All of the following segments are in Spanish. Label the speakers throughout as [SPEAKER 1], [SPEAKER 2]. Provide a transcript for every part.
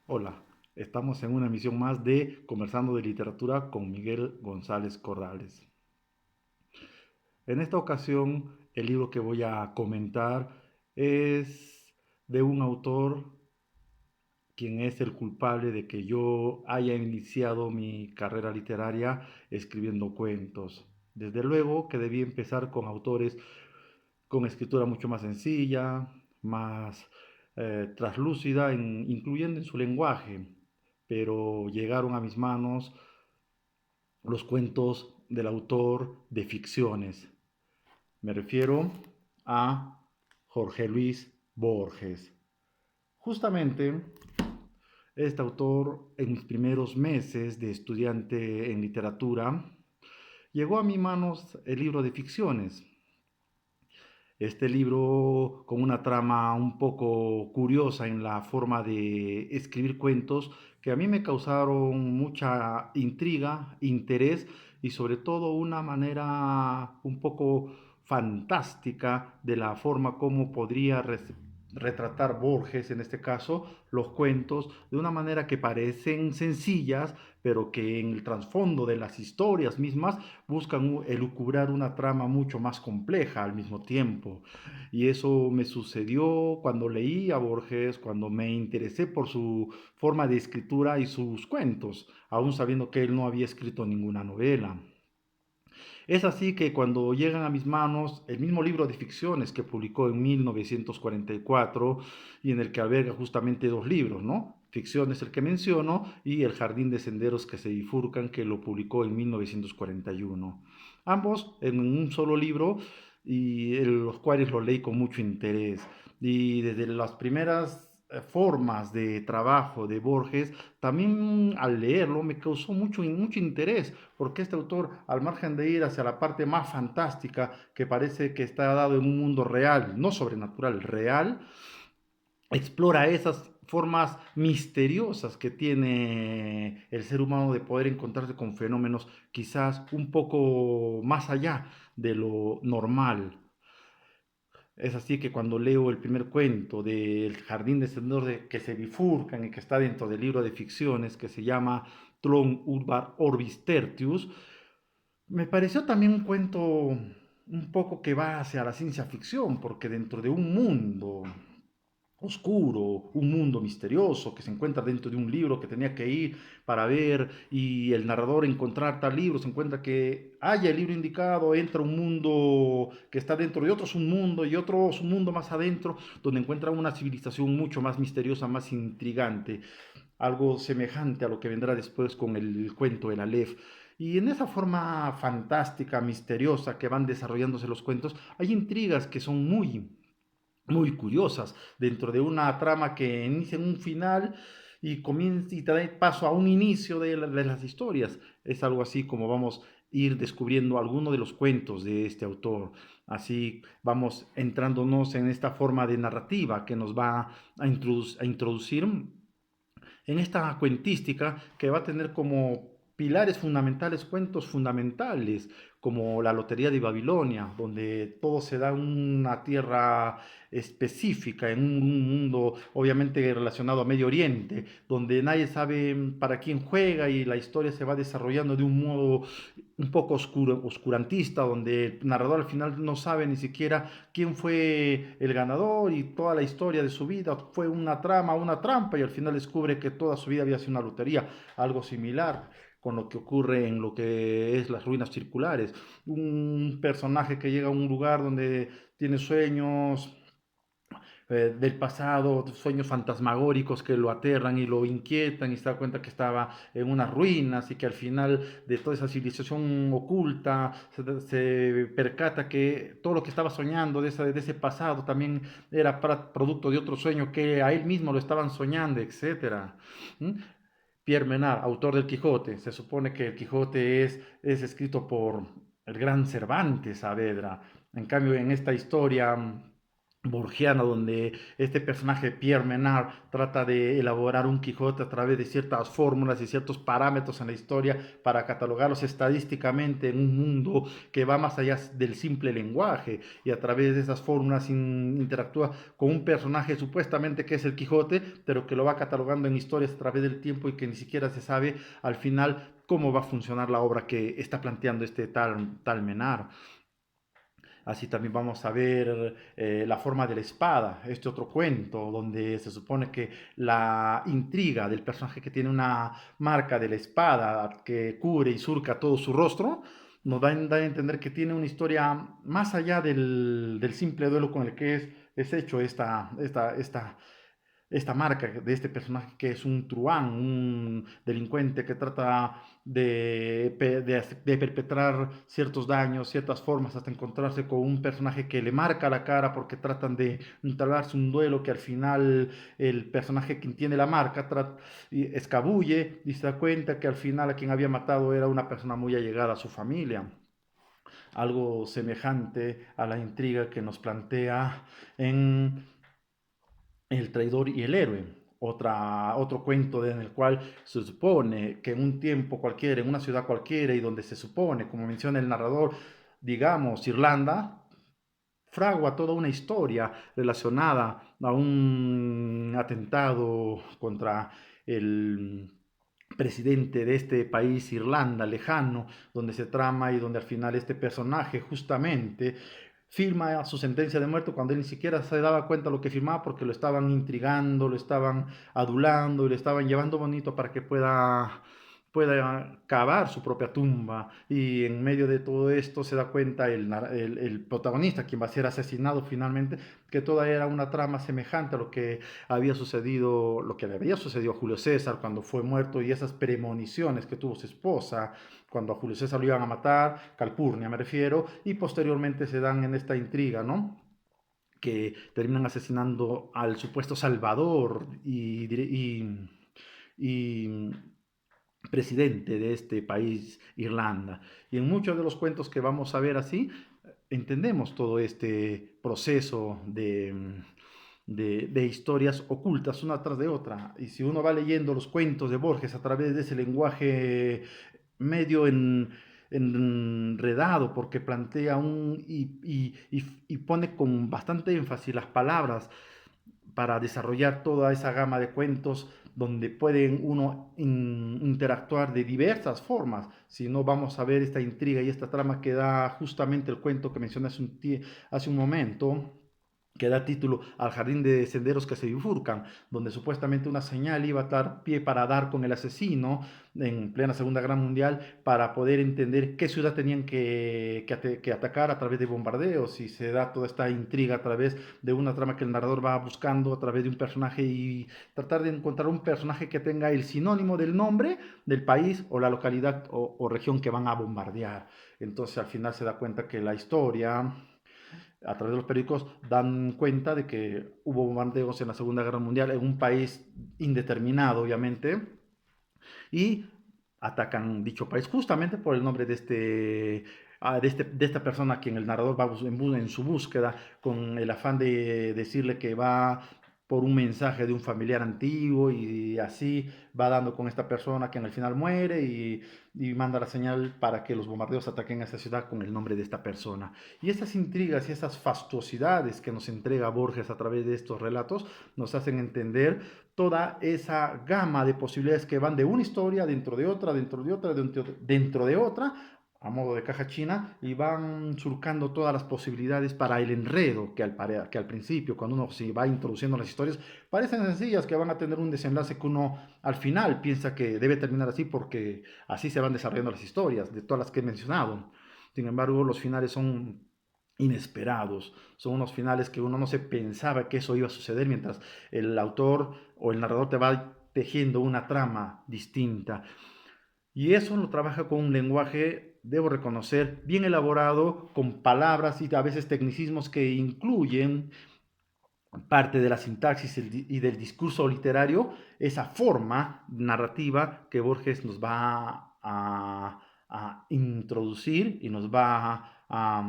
[SPEAKER 1] Hola, estamos en una emisión más de Conversando de Literatura con Miguel González Corrales. En esta ocasión, el libro que voy a comentar es de un autor quien es el culpable de que yo haya iniciado mi carrera literaria escribiendo cuentos. Desde luego que debí empezar con autores con escritura mucho más sencilla, más traslúcida, incluyendo en su lenguaje, pero llegaron a mis manos los cuentos del autor de ficciones. Me refiero a Jorge Luis Borges. Justamente, este autor, en mis primeros meses de estudiante en literatura, llegó a mis manos el libro de ficciones. Este libro con una trama un poco curiosa en la forma de escribir cuentos que a mí me causaron mucha intriga, interés y sobre todo una manera un poco fantástica de la forma como podría retratar Borges, en este caso, los cuentos de una manera que parecen sencillas, pero que en el trasfondo de las historias mismas buscan elucubrar una trama mucho más compleja al mismo tiempo. Y eso me sucedió cuando leí a Borges, cuando me interesé por su forma de escritura y sus cuentos, aún sabiendo que él no había escrito ninguna novela. Es así que cuando llegan a mis manos el mismo libro de ficciones que publicó en 1944 y en el que alberga justamente dos libros, ¿no? Ficciones el que menciono y El jardín de senderos que se bifurcan que lo publicó en 1941. Ambos en un solo libro y los cuales los leí con mucho interés. Y desde las primeras formas de trabajo de Borges, también al leerlo me causó mucho interés porque este autor, al margen de ir hacia la parte más fantástica, que parece que está dado en un mundo real, no sobrenatural, real, explora esas formas misteriosas que tiene el ser humano de poder encontrarse con fenómenos quizás un poco más allá de lo normal. Es así que cuando leo el primer cuento del Jardín de Senderos que se bifurcan y que está dentro del libro de ficciones que se llama Tron Urbar Orbis Tertius, me pareció también un cuento un poco que va hacia la ciencia ficción, porque dentro de un mundo oscuro, un mundo misterioso que se encuentra dentro de un libro que tenía que ir para ver y el narrador encontrar tal libro, se encuentra que haya el libro indicado, entra un mundo que está dentro de otro submundo y otro submundo más adentro, donde encuentra una civilización mucho más misteriosa, más intrigante, algo semejante a lo que vendrá después con el cuento El Aleph. Y en esa forma fantástica, misteriosa que van desarrollándose los cuentos, hay intrigas que son muy curiosas dentro de una trama que inicia en un final y comienza y te da paso a un inicio de las historias. Es algo así como vamos a ir descubriendo algunos de los cuentos de este autor. Así vamos entrándonos en esta forma de narrativa que nos va a introducir en esta cuentística que va a tener como pilares fundamentales, cuentos fundamentales, como la Lotería de Babilonia, donde todo se da en una tierra específica, en un mundo obviamente relacionado a Medio Oriente, donde nadie sabe para quién juega y la historia se va desarrollando de un modo un poco oscurantista, donde el narrador al final no sabe ni siquiera quién fue el ganador y toda la historia de su vida fue una trama, una trampa y al final descubre que toda su vida había sido una lotería, algo similar con lo que ocurre en lo que es las ruinas circulares. Un personaje que llega a un lugar donde tiene sueños del pasado, sueños fantasmagóricos que lo aterran y lo inquietan y se da cuenta que estaba en unas ruinas y que al final de toda esa civilización oculta se percata que todo lo que estaba soñando de ese pasado también era producto de otro sueño que a él mismo lo estaban soñando, etcétera. ¿Mm? Pierre Menard, autor del Quijote, se supone que el Quijote es escrito por el gran Cervantes Saavedra. En cambio, en esta historia borgiana, donde este personaje, Pierre Menard, trata de elaborar un Quijote a través de ciertas fórmulas y ciertos parámetros en la historia para catalogarlos estadísticamente en un mundo que va más allá del simple lenguaje, y a través de esas fórmulas interactúa con un personaje supuestamente que es el Quijote, pero que lo va catalogando en historias a través del tiempo y que ni siquiera se sabe al final cómo va a funcionar la obra que está planteando este tal Menard. Así también vamos a ver La forma de la espada, este otro cuento donde se supone que la intriga del personaje que tiene una marca de la espada que cubre y surca todo su rostro, nos da a entender que tiene una historia más allá del simple duelo con el que es hecho esta marca de este personaje que es un truán, un delincuente que trata de perpetrar ciertos daños, ciertas formas, hasta encontrarse con un personaje que le marca la cara porque tratan de entablarse un duelo que al final el personaje quien tiene la marca escabulle y se da cuenta que al final a quien había matado era una persona muy allegada a su familia. Algo semejante a la intriga que nos plantea en el traidor y el héroe. Otro cuento en el cual se supone que en un tiempo cualquiera, en una ciudad cualquiera, y donde se supone, como menciona el narrador, digamos, Irlanda, fragua toda una historia relacionada a un atentado contra el presidente de este país, Irlanda, lejano, donde se trama y donde al final este personaje justamente firma su sentencia de muerte cuando él ni siquiera se daba cuenta de lo que firmaba, porque lo estaban intrigando, lo estaban adulando y lo estaban llevando bonito para que pueda cavar su propia tumba. Y en medio de todo esto se da cuenta el protagonista, quien va a ser asesinado finalmente, que toda era una trama semejante a lo que había sucedido, lo que le había sucedido a Julio César cuando fue muerto, y esas premoniciones que tuvo su esposa cuando a Julio César lo iban a matar, Calpurnia me refiero, y posteriormente se dan en esta intriga, ¿no? Que terminan asesinando al supuesto salvador y presidente de este país, Irlanda. Y en muchos de los cuentos que vamos a ver así, entendemos todo este proceso de historias ocultas una tras de otra. Y si uno va leyendo los cuentos de Borges a través de ese lenguaje medio enredado, porque plantea y pone con bastante énfasis las palabras para desarrollar toda esa gama de cuentos donde pueden uno interactuar de diversas formas. Si no, vamos a ver esta intriga y esta trama que da justamente el cuento que mencioné hace un momento, que da título al jardín de senderos que se bifurcan, donde supuestamente una señal iba a dar pie para dar con el asesino en plena Segunda Guerra Mundial, para poder entender qué ciudad tenían que atacar a través de bombardeos, y se da toda esta intriga a través de una trama que el narrador va buscando a través de un personaje, y tratar de encontrar un personaje que tenga el sinónimo del nombre del país o la localidad o región que van a bombardear. Entonces al final se da cuenta que la historia a través de los periódicos dan cuenta de que hubo bombardeos en la Segunda Guerra Mundial en un país indeterminado, obviamente, y atacan dicho país justamente por el nombre de esta persona a quien el narrador va en su búsqueda, con el afán de decirle que va por un mensaje de un familiar antiguo, y así va dando con esta persona quien al final muere, y manda la señal para que los bombardeos ataquen a esa ciudad con el nombre de esta persona. Y esas intrigas y esas fastuosidades que nos entrega Borges a través de estos relatos nos hacen entender toda esa gama de posibilidades que van de una historia dentro de otra, dentro de otra, dentro de otra, a modo de caja china, y van surcando todas las posibilidades para el enredo que al principio, cuando uno se va introduciendo las historias, parecen sencillas, que van a tener un desenlace que uno al final piensa que debe terminar así, porque así se van desarrollando las historias, de todas las que he mencionado. Sin embargo, los finales son inesperados, son unos finales que uno no se pensaba que eso iba a suceder, mientras el autor o el narrador te va tejiendo una trama distinta. Y eso lo trabaja con un lenguaje, debo reconocer, bien elaborado, con palabras y a veces tecnicismos que incluyen parte de la sintaxis y del discurso literario, esa forma narrativa que Borges nos va a introducir y nos va a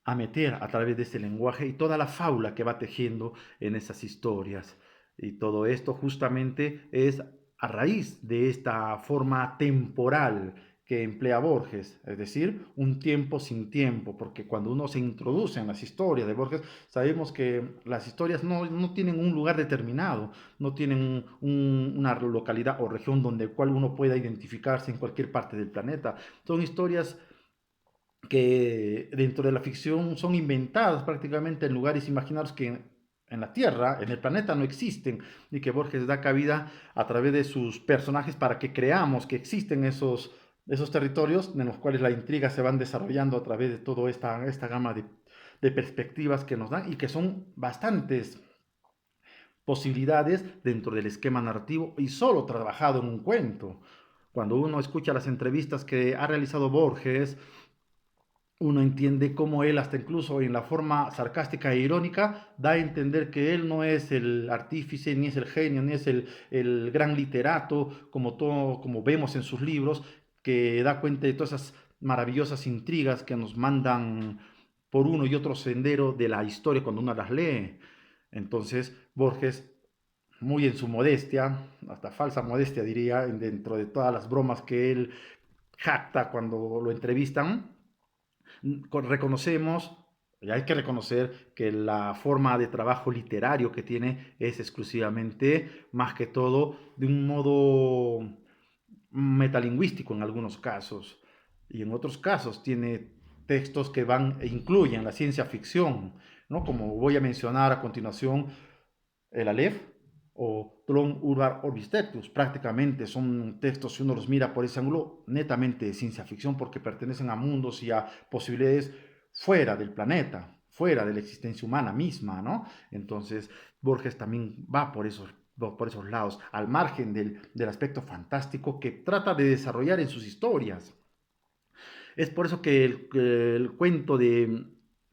[SPEAKER 1] a meter a través de ese lenguaje y toda la fábula que va tejiendo en esas historias. Y todo esto justamente es a raíz de esta forma temporal que emplea Borges, es decir, un tiempo sin tiempo, porque cuando uno se introduce en las historias de Borges, sabemos que las historias no tienen un lugar determinado, no tienen una localidad o región donde cual uno pueda identificarse en cualquier parte del planeta. Son historias que dentro de la ficción son inventadas prácticamente en lugares imaginarios que en la Tierra, en el planeta, no existen, y que Borges da cabida a través de sus personajes para que creamos que existen esos territorios en los cuales la intriga se van desarrollando a través de toda esta gama de perspectivas que nos dan y que son bastantes posibilidades dentro del esquema narrativo y solo trabajado en un cuento. Cuando uno escucha las entrevistas que ha realizado Borges, uno entiende cómo él, hasta incluso en la forma sarcástica e irónica, da a entender que él no es el artífice, ni es el genio, ni es el gran literato, como vemos en sus libros, que da cuenta de todas esas maravillosas intrigas que nos mandan por uno y otro sendero de la historia cuando uno las lee. Entonces, Borges, muy en su modestia, hasta falsa modestia diría, dentro de todas las bromas que él jacta cuando lo entrevistan, reconocemos, y hay que reconocer que la forma de trabajo literario que tiene es exclusivamente, más que todo, de un modo metalingüístico en algunos casos, y en otros casos tiene textos que van e incluyen la ciencia ficción, ¿no? Como voy a mencionar a continuación el Aleph o Tron Urbar Orbis Tertius. Prácticamente son textos, si uno los mira por ese ángulo, netamente de ciencia ficción porque pertenecen a mundos y a posibilidades fuera del planeta, fuera de la existencia humana misma, ¿no? Entonces, Borges también va por esos lados, al margen del aspecto fantástico que trata de desarrollar en sus historias. Es por eso que el cuento de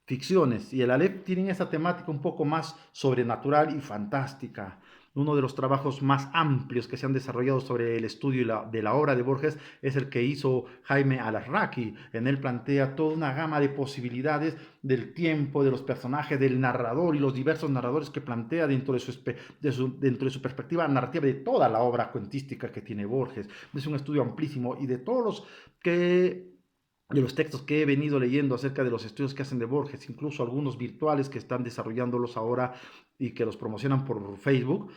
[SPEAKER 1] ficciones y el Aleph tienen esa temática un poco más sobrenatural y fantástica. Uno de los trabajos más amplios que se han desarrollado sobre el estudio de la obra de Borges es el que hizo Jaime Alarraqui. En él plantea toda una gama de posibilidades del tiempo, de los personajes, del narrador y los diversos narradores que plantea dentro de su perspectiva narrativa de toda la obra cuentística que tiene Borges. Es un estudio amplísimo y de todos los que de los textos que he venido leyendo acerca de los estudios que hacen de Borges, incluso algunos virtuales que están desarrollándolos ahora y que los promocionan por Facebook.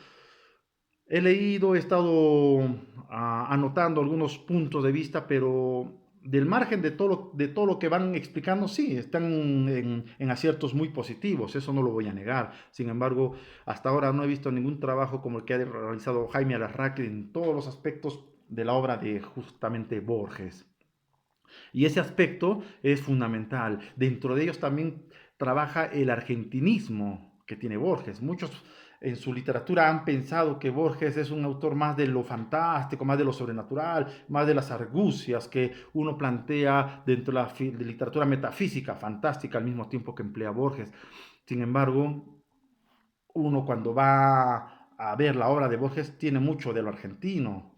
[SPEAKER 1] He leído, he estado anotando algunos puntos de vista, pero del margen de todo lo que van explicando, sí, están en aciertos muy positivos, eso no lo voy a negar. Sin embargo, hasta ahora no he visto ningún trabajo como el que ha realizado Jaime Alarraqui en todos los aspectos de la obra de justamente Borges. Y ese aspecto es fundamental. Dentro de ellos también trabaja el argentinismo que tiene Borges. Muchos en su literatura han pensado que Borges es un autor más de lo fantástico, más de lo sobrenatural, más de las argucias que uno plantea dentro de la literatura metafísica, fantástica al mismo tiempo que emplea Borges. Sin embargo, uno cuando va a ver la obra de Borges tiene mucho de lo argentino,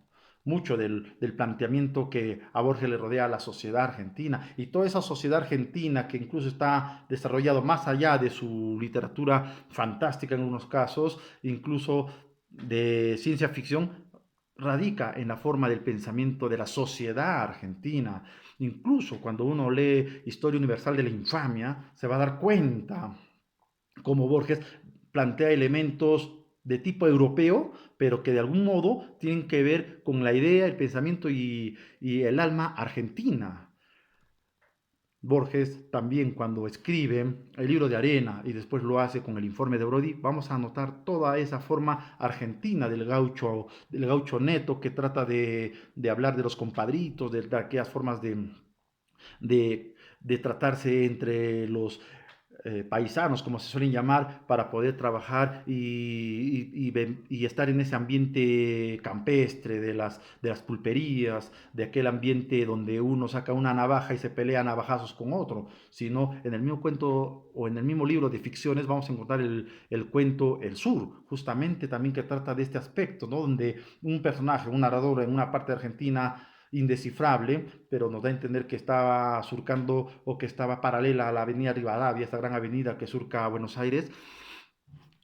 [SPEAKER 1] mucho del planteamiento que a Borges le rodea a la sociedad argentina y toda esa sociedad argentina que incluso está desarrollado más allá de su literatura fantástica en unos casos, incluso de ciencia ficción, radica en la forma del pensamiento de la sociedad argentina. Incluso cuando uno lee Historia Universal de la Infamia, se va a dar cuenta cómo Borges plantea elementos de tipo europeo, pero que de algún modo tienen que ver con la idea, el pensamiento y el alma argentina. Borges también cuando escribe el libro de Arena y después lo hace con el informe de Brody, vamos a notar toda esa forma argentina del gaucho neto que trata de hablar de los compadritos, de aquellas formas de tratarse entre los paisanos, como se suelen llamar, para poder trabajar y estar en ese ambiente campestre de las pulperías, de aquel ambiente donde uno saca una navaja y se pelea a navajazos con otro, sino en el mismo cuento o en el mismo libro de ficciones vamos a encontrar el cuento El Sur, justamente también que trata de este aspecto, ¿no? Donde un personaje, un narrador en una parte de Argentina indescifrable, pero nos da a entender que estaba surcando o que estaba paralela a la avenida Rivadavia, esta gran avenida que surca Buenos Aires,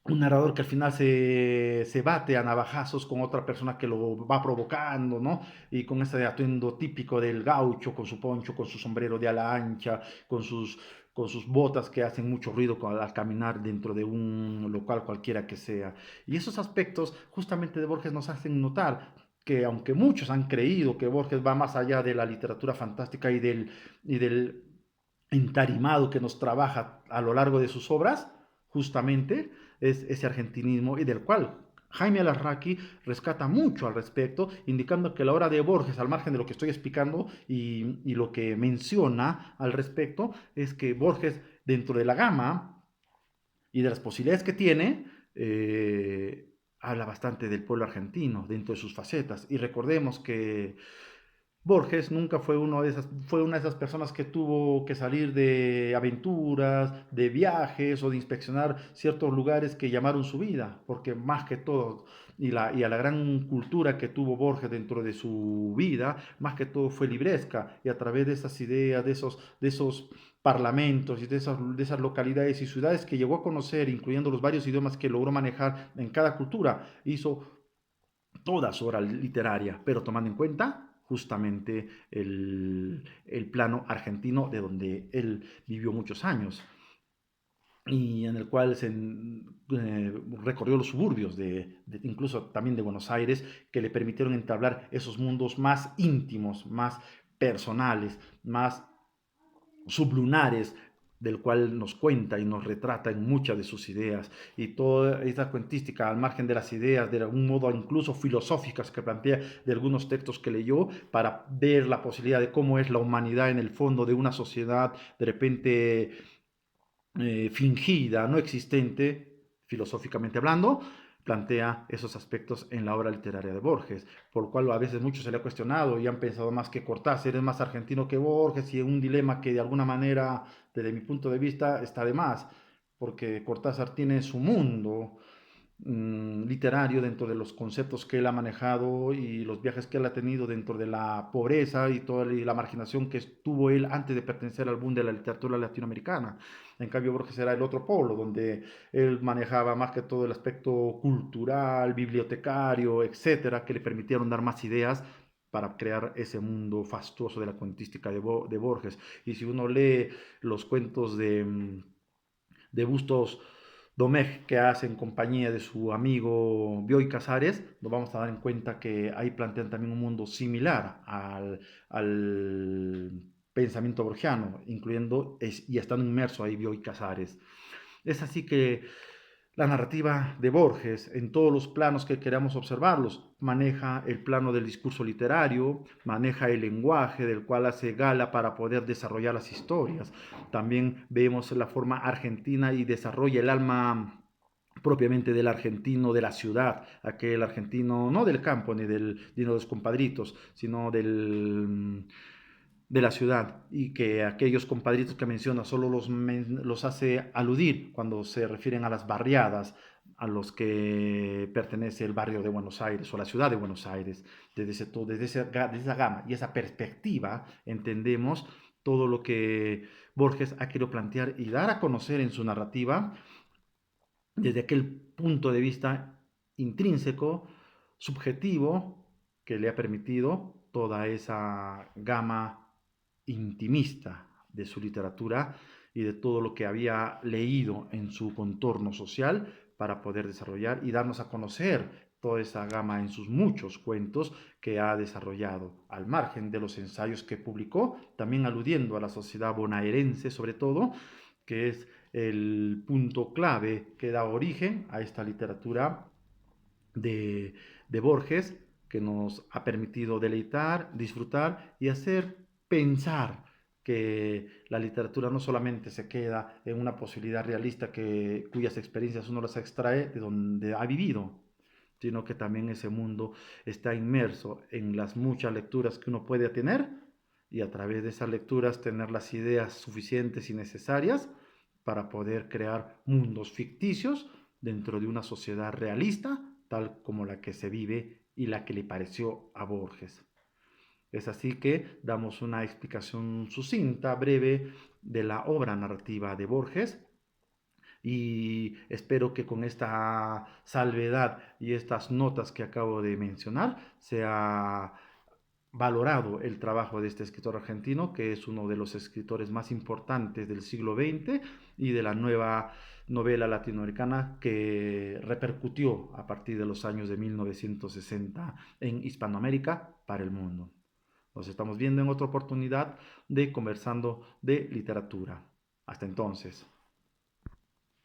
[SPEAKER 1] un narrador que al final se bate a navajazos con otra persona que lo va provocando, ¿no? Y con ese atuendo típico del gaucho, con su poncho, con su sombrero de ala ancha, con sus botas que hacen mucho ruido al caminar dentro de un local cualquiera que sea. Y esos aspectos justamente de Borges nos hacen notar que aunque muchos han creído que Borges va más allá de la literatura fantástica y del entarimado que nos trabaja a lo largo de sus obras, justamente es ese argentinismo y del cual Jaime Alarraqui rescata mucho al respecto, indicando que la obra de Borges, al margen de lo que estoy explicando y lo que menciona al respecto, es que Borges, dentro de la gama y de las posibilidades que tiene, habla bastante del pueblo argentino dentro de sus facetas. Y recordemos que Borges nunca fue una de esas personas que tuvo que salir de aventuras, de viajes o de inspeccionar ciertos lugares que llamaron su vida, porque más que todo, y a la gran cultura que tuvo Borges dentro de su vida, más que todo fue libresca, y a través de esas ideas, de esos parlamentos y de esas localidades y ciudades que llegó a conocer, incluyendo los varios idiomas que logró manejar en cada cultura, hizo toda su obra literaria, pero tomando en cuenta justamente el plano argentino de donde él vivió muchos años y en el cual recorrió los suburbios incluso también de Buenos Aires, que le permitieron entablar esos mundos más íntimos, más personales, más sublunares, del cual nos cuenta y nos retrata en muchas de sus ideas, y toda esa cuentística al margen de las ideas, de algún modo incluso filosóficas que plantea de algunos textos que leyó, para ver la posibilidad de cómo es la humanidad en el fondo de una sociedad de repente fingida, no existente, filosóficamente hablando, plantea esos aspectos en la obra literaria de Borges, por lo cual a veces muchos se le ha cuestionado y han pensado más que Cortázar es más argentino que Borges, y es un dilema que de alguna manera, desde mi punto de vista, está de más, porque Cortázar tiene su mundo, literario dentro de los conceptos que él ha manejado y los viajes que él ha tenido dentro de la pobreza y toda la marginación que tuvo él antes de pertenecer al boom de la literatura latinoamericana. En cambio, Borges era el otro polo, donde él manejaba más que todo el aspecto cultural, bibliotecario, etcétera, que le permitieron dar más ideas para crear ese mundo fastuoso de la cuentística de Borges. Y si uno lee los cuentos de Bustos Domecq, que hace en compañía de su amigo Bioy Casares, nos vamos a dar en cuenta que ahí plantean también un mundo similar al pensamiento borgiano, incluyendo y estando inmerso ahí Bioy Casares. Es así que la narrativa de Borges, en todos los planos que queramos observarlos, maneja el plano del discurso literario, maneja el lenguaje del cual hace gala para poder desarrollar las historias. También vemos la forma argentina y desarrolla el alma propiamente del argentino de la ciudad, aquel argentino no del campo ni de los compadritos, sino de la ciudad, y que aquellos compadritos que menciona solo los hace aludir cuando se refieren a las barriadas a los que pertenece el barrio de Buenos Aires o la ciudad de Buenos Aires. Desde esa gama y esa perspectiva entendemos todo lo que Borges ha querido plantear y dar a conocer en su narrativa desde aquel punto de vista intrínseco, subjetivo, que le ha permitido toda esa gama intimista de su literatura y de todo lo que había leído en su contorno social para poder desarrollar y darnos a conocer toda esa gama en sus muchos cuentos que ha desarrollado, al margen de los ensayos que publicó, también aludiendo a la sociedad bonaerense sobre todo, que es el punto clave que da origen a esta literatura de Borges, que nos ha permitido deleitar, disfrutar y hacer pensar que la literatura no solamente se queda en una posibilidad realista cuyas experiencias uno las extrae de donde ha vivido, sino que también ese mundo está inmerso en las muchas lecturas que uno puede tener, y a través de esas lecturas tener las ideas suficientes y necesarias para poder crear mundos ficticios dentro de una sociedad realista, tal como la que se vive y la que le pareció a Borges. Es así que damos una explicación sucinta, breve, de la obra narrativa de Borges y espero que con esta salvedad y estas notas que acabo de mencionar sea valorado el trabajo de este escritor argentino, que es uno de los escritores más importantes del siglo XX y de la nueva novela latinoamericana que repercutió a partir de los años de 1960 en Hispanoamérica para el mundo. Nos estamos viendo en otra oportunidad de Conversando de Literatura. Hasta entonces.